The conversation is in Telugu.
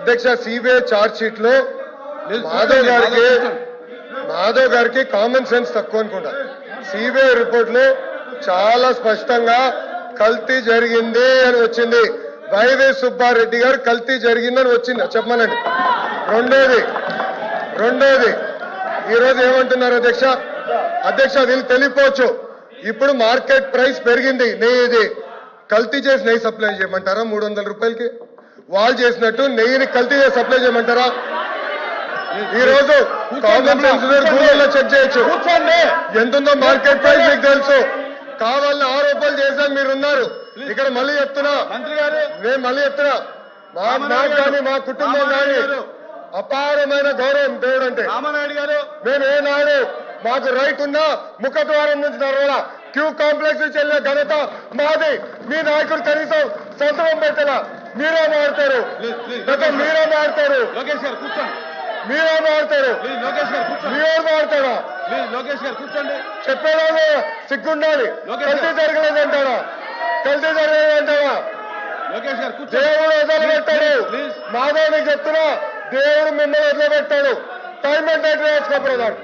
అధ్యక్ష సిబిఐ చార్జ్ షీట్ లో మాధవ్ గారికి కామన్ సెన్స్ తక్కువ అనుకుంటా. సిబిఐ రిపోర్ట్ లో చాలా స్పష్టంగా కల్తీ జరిగింది అని వచ్చింది. వైవి సుబ్బారెడ్డి గారు కల్తీ జరిగిందని వచ్చింది చెప్పమనండి. రెండోది ఈరోజు ఏమంటున్నారు అధ్యక్ష వీళ్ళు తెలియపోవచ్చు. ఇప్పుడు మార్కెట్ ప్రైస్ పెరిగింది. నెయ్యి కల్తీ చేసి నెయ్యి సప్లై చేయమంటారా 300 రూపాయలకి? వాళ్ళు చేసినట్టు నెయ్యిని కల్తీ చేసి సప్లై చేయమంటారా? ఈ రోజు కామన్ సెన్స్ గూగుల్లో చెక్ చేయొచ్చు ఎంతుందో మార్కెట్ ప్రైస్ మీకు తెలుసు. కావాలని ఆరోపణలు చేశాను మీరున్నారు ఇక్కడ. మళ్ళీ చెప్తున్నా నాకు కానీ మా కుటుంబం కానీ అపారమైన గౌరవం దేవుడు అంటే. మేము ఏనాడు మాకు రైట్ ఉన్నా ముఖద్వారం నుంచి నడవాలా, క్యూ కాంప్లెక్స్ నుంచి వెళ్ళిన ఘనత మాది. మీ నాయకుడు కనీసం సంతకం పెట్టాలా? మీరే మారుతారు, మీరే మారుతారు, మీరే మారుతారు, మీరే మారుతారా? చెప్పేవాళ్ళు సిగ్గుండాలి. కల్తీ జరగలేదంటారా? దేవుడు వదిలిపెట్టాడు. మాధవ్ని చెప్తున్నా, దేవుడు మిమ్మల్ని వదిలిపెట్టాడు. టైం అంటే వేసుకో బ్రదర్.